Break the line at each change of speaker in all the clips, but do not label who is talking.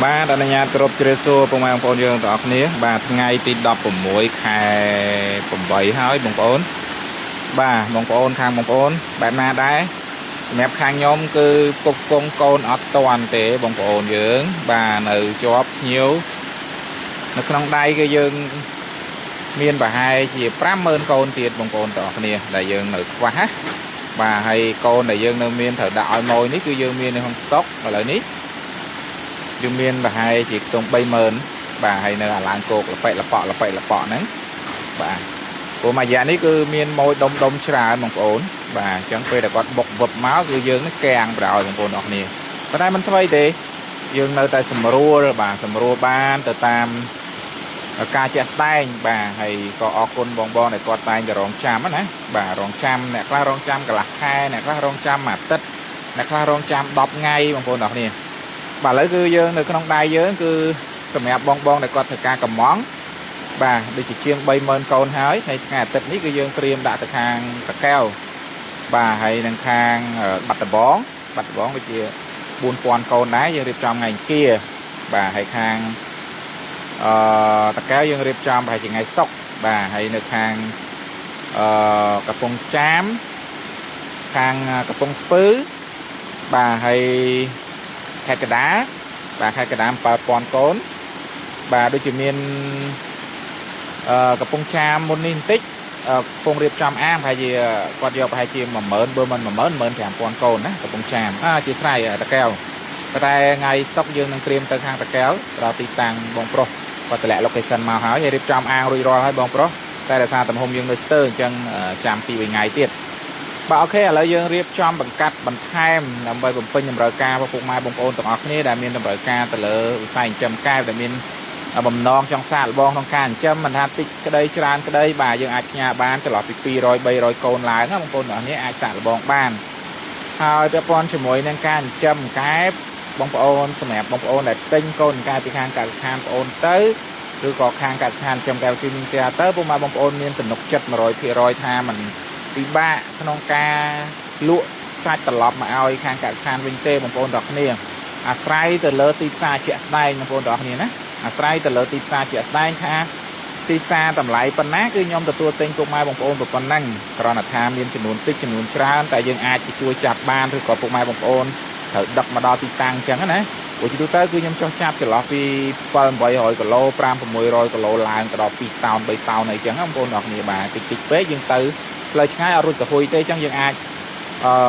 បាទអនុញ្ញាតគោរពជ្រាបសួរពុកម៉ែបងប្អូនយើងទាំងអស់គ្នាបាទថ្ងៃទី16ខែ8ហើយបងប្អូនបាទបងប្អូនខាងបងប្អូនបែបណាដែរសម្រាប់ខាងខ្ញុំគឺពុកពងកូនអត់តាន់ទេបងប្អូនយើងបាទនៅជាប់ញៀវនៅក្នុងដៃគឺយើងមានប្រហែលជា 50000 កូនទៀតបងប្អូនទាំងអស់គ្នាដែលយើងនៅខ្វះណាបាទហើយកូនដែលយើងនៅមានត្រូវដាក់ឲ្យម៉ួយនេះគឺយើងមាននៅក្នុងស្តុកឥឡូវនេះយើងមានប្រហែលជាខ្ទង់ 30000 បាទហើយនៅអាឡើងគោកលប៉ិលប៉ក់ហ្នឹងបាទព្រោះមួយរយៈនេះគឺមានម៉ួយដុំច្រើនបងប្អូនបាទអញ្ចឹងពេលដែលគាត់បុកវឹបមកគឺយើងនេះកាំងប្រោយបងប្អូនអរគ្នាប៉ុន្តែមិនថ្មីទេយើងនៅតែសម្រួលបាទសម្រួលបានទៅតាមការជាក់ស្ដែងបាទហើយក៏អរគុណបងដែលគាត់តែងតែរងចាំណាបាទរងចាំអ្នកខ្លះរងចាំកន្លះខែអ្នកខ្លះរងចាំមួយអាទិត្យអ្នកខ្លះរងចាំ10ថ្ងៃបងប្អូនអរគ្នាបាទឥឡូវគឺយើងនៅក្នុងដៃយើងគឺសម្រាប់បងដែលគាត់ធ្វើការកម្មង់បាទដូចជាជាង 30000 កូនហើយថ្ងៃអាទិត្យនេះគឺយើងត្រៀមដាក់ទៅខាងតាកែវបាទហើយនឹងខាងបាត់ដំបងដូចជា 4000 កូនដែរយើងរៀបចំថ្ងៃអង្គារបាទហើយខាងតាកែវយើងរៀបចំប្រហែលជាថ្ងៃសុក្របាទហើយនៅខាងកំពង់ចាមខាងកំពង់ស្ពឺបាទហើយខេត្តកណ្ដាលបាទខេត្តកណ្ដាល 7000 កូនបាទដូចជាមានកំពង់ចាមមុននេះបន្តិចកំពុងរៀបចំអាងប្រហែលជាគាត់យកប្រហែលជា 10000 បើមិន 15000 កូនណាកំពង់ចាមជាស្រ័យតាកែវតែថ្ងៃសុក្រយើងនឹងត្រៀមទៅខាងតាកែវដល់ទីតាំងបងប្រុសគាត់តម្លាក់ location មកហើយរៀបចំអាងរួចរាល់ហើយបងប្រុសតែដោយសារទំហំយើងនៅស្ទើរអញ្ចឹងចាំ2ថ្ងៃទៀតបាទអូខេឥឡូវយើងរៀបចំបង្កាត់បន្ថែមដើម្បីបំពេញតម្រូវការរបស់ពុកម៉ែបងប្អូនទាំងអស់គ្នាដែលមានតម្រូវការទៅលើវិស័យចិញ្ចឹមកែវដែលមានបំណងចង់សាកល្បងក្នុងការចិញ្ចឹមមិនថាតិចក្តីច្រើនក្តីបាទយើងអាចផ្ញើបានចន្លោះពី200 300 កូនឡើងណាបងប្អូនទាំងអស់គ្នាអាចសាកល្បងបានហើយពាក់ព័ន្ធជាមួយនឹងការចិញ្ចឹមកែបបងប្អូនសម្រាប់បងប្អូនដែលទិញកូនកែបពីខាងកសិដ្ឋានបងប្អូនទៅឬក៏ខាងកសិដ្ឋានចិញ្ចឹមកែវស៊ីមីងសៀទៅពុកម៉ែបងប្អូនមានទំនុកចិត្ត 100% ថាมันពិបាកក្នុងការលក់សាច់ត្រឡប់មកឲ្យខាងកសិដ្ឋានវិញទេបងប្អូនទាំងគ្នាអាស្រ័យទៅលើទីផ្សារជាក់ស្ដែងបងប្អូនទាំងគ្នាណាអាស្រ័យទៅលើទីផ្សារជាក់ស្ដែងថាទីផ្សារតម្លៃប៉ុណ្ណាគឺខ្ញុំទទួលទិញពុកម៉ែបងប្អូនប៉ុណ្ណឹងគ្រាន់តែថាមានចំនួនតិចចំនួនច្រើនតែយើងអាចជួយចាប់បានឬក៏ពុកម៉ែបងប្អូនត្រូវដឹកមកដល់ទីតាំងអញ្ចឹងណាព្រោះជាទូទៅគឺខ្ញុំចោះចាប់ចន្លោះពី 700-800 គីឡូ 500-600 គីឡូឡើងទៅដល់2តោន 3តោនអីចឹងបងប្អូនទាំងគ្នាបាទតិចពេកយើងទៅផ្លូវឆ្ងាយអត់រួចទៅហួយទេអញ្ចឹងយើងអាច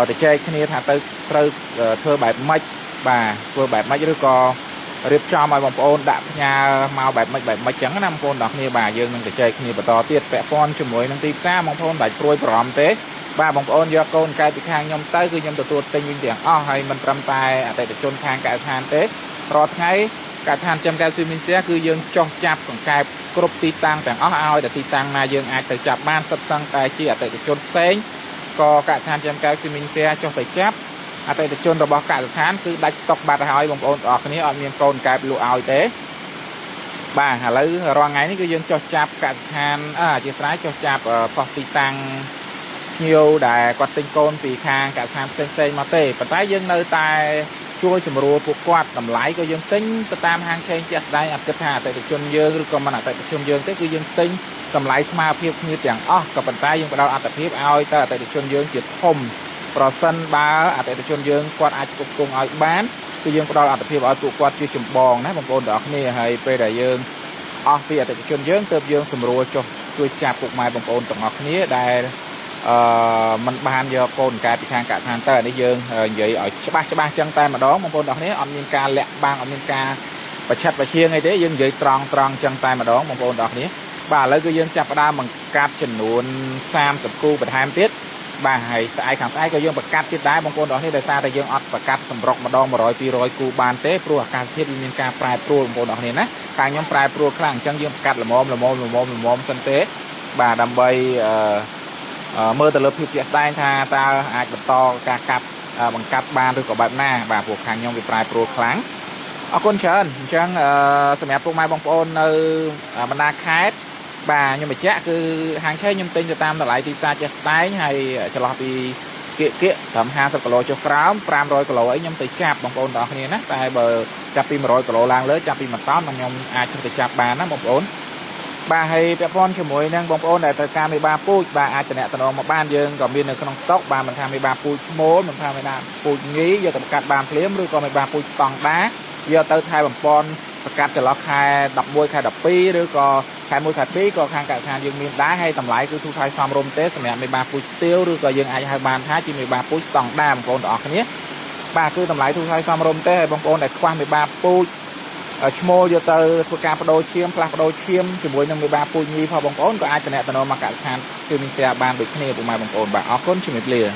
ទៅចែកគ្នាថាទៅត្រូវធ្វើបែបម៉េចបាទធ្វើបែបម៉េចឬក៏រៀបចំឲ្យបងប្អូនដាក់ផ្ញើមកបែបម៉េចអញ្ចឹងណាបងប្អូនទាំងគ្នាបាទយើងនឹងទៅចែកគ្នាបន្តទៀតពាក់ព័ន្ធជាមួយនឹងទីផ្សារបងប្អូនមិនបាច់ព្រួយបារម្ភទេបាទបងប្អូនយកកូនកែបពីខាងខ្ញុំទៅគឺខ្ញុំទទួលទិញវិញទាំងអស់ហើយមិនត្រឹមតែអតិថិជនខាងកសិដ្ឋានទេរាល់ថ្ងៃកសិដ្ឋានចិញ្ចឹមកែបស៊ូមីនសៀគឺយើងចោះចាប់កង្កែបគ្រប់ទីតាំងទាំងអស់ឲ្យតែទីតាំងណាយើងអាចទៅចាប់បានសិតសឹងតែជាអតិថិជនផ្សេងក៏កសិដ្ឋានចិញ្ចឹមកែបស៊ូមីនសៀចោះទៅចាប់អតិថិជនរបស់កសិដ្ឋានគឺដាច់ស្តុកបាត់ហើយបងប្អូនទាំងអស់គ្នាអត់មានកូនកែបលក់ឲ្យទេបាទឥឡូវរាល់ថ្ងៃនេះគឺយើងចោះចាប់កសិដ្ឋានអធិស្ឋានចោះចាប់ផុសទីតាំងភ្ញៀវដែលគាត់ទិញកូនពីខាងកសិដ្ឋានផ្សេងមកទេប៉ុន្តែយើងនៅតែជួយសម្រួលពួកគាត់តម្លៃក៏យើងទិញទៅតាមហាងឆេងជាក់ស្ដែងអត់គិតថាអតិថិជនយើងឬក៏មិនអតិថិជនយើងទេគឺយើងទិញតម្លៃស្មើភាពគ្នាទាំងអស់ក៏ប៉ុន្តែយើងផ្ដល់អត្ថប្រយោជន៍ឲ្យទៅអតិថិជនយើងជាធំប្រសិនបើអតិថិជនយើងគាត់អាចគ្រប់គ្រងឲ្យបានគឺយើងផ្ដល់អត្ថប្រយោជន៍ឲ្យពួកគាត់ជាចម្បងណាបងប្អូនទាំងអស់គ្នាហើយពេលដែលយើងអស់ពីអតិថិជនយើងទើបយើងសម្រួលចុះជួយចាប់ពុកម៉ែបងប្អូនទាំងអស់គ្នាដែលมันបានយកកូនកែបពីខាងកសិដ្ឋានទៅនេះយើងនិយាយឲ្យច្បាស់ចឹងតែម្ដងបងប្អូនទាំងគ្នាអត់មានការលាក់បាំងអត់មានការប្រឆិតប្រឆៀងអីទេយើងនិយាយត្រង់ចឹងតែម្ដងបងប្អូនទាំងគ្នាបាទឥឡូវគឺយើងចាប់ផ្ដើមបង្កាត់ចំនួន30គូបន្ថែមទៀតបាទហើយខាងស្អែកក៏យើងបង្កាត់ទៀតដែរបងប្អូនទាំងគ្នាដោយសារតែយើងអត់បង្កាត់សម្រុកម្ដង 100-200 គូបានទេព្រោះអាកាសធាតុវាមានការប្រែប្រួលបងប្អូនទាំងគ្នាណាខាងខ្ញុំប្រែប្រួលខ្លាំងអញ្ចឹងយើងបង្កាត់ល្មមសិនទេបាទដើម្បីមើលទៅលើភាពជាក់ស្ដែងថាតើអាចបន្តការបង្កាត់បានឬក៏បែបណាបាទព្រោះខាងខ្ញុំវាប្រែប្រួលខ្លាំងអរគុណច្រើនអញ្ចឹងសម្រាប់ពុកម៉ែបងប្អូននៅបណ្ដាខេត្តបាទខ្ញុំបញ្ជាក់គឺហាងឆេងខ្ញុំទិញទៅតាមតម្លៃទីផ្សារជាក់ស្ដែងហើយចន្លោះពី kia tầm 20 kg cho khám 500 kg ấy nhóm tới chạp bằng ôn đó này nè tại bờ chạp pin 100 kg lang lớn chạp pin mặt tóm bằng nhóm ai trong tới chạp bàn á bằng ôn bà hay bé con cho mùi năng bằng ôn này tới cam 13 pui bà ai cho nè tao một ban dương còn biên được trong stock bà mình tham 13 pui mố mình tham 13 pui nghĩ giờ tập cắt bàn phím rồi còn 13 pui toàn đá giờ tới thay bằng con cắt cho lót khai đập môi khai đập pi rồi còn khai môi khai pi còn khang cạn khang dương miền đá hay tầm lại cứ thu thay farm rôm tết mẹ 13 pui tiêu rồi còn dương ai hai bàn thái chỉ 13 pui toàn đá bằng ôn đỏ cái nhé bà cứ tầm lại thu thay farm rôm tết hay bằng ôn này qua 13 pui Chmo giờ từ cà phê chiêm pha đôi chiêm chỉ mỗi năm 13 pui nhi phò bằng ôn có ai cho nè tao mà cả than chưa mình xe ban được cái này của mày bằng ôn bà áo con chỉ một lìa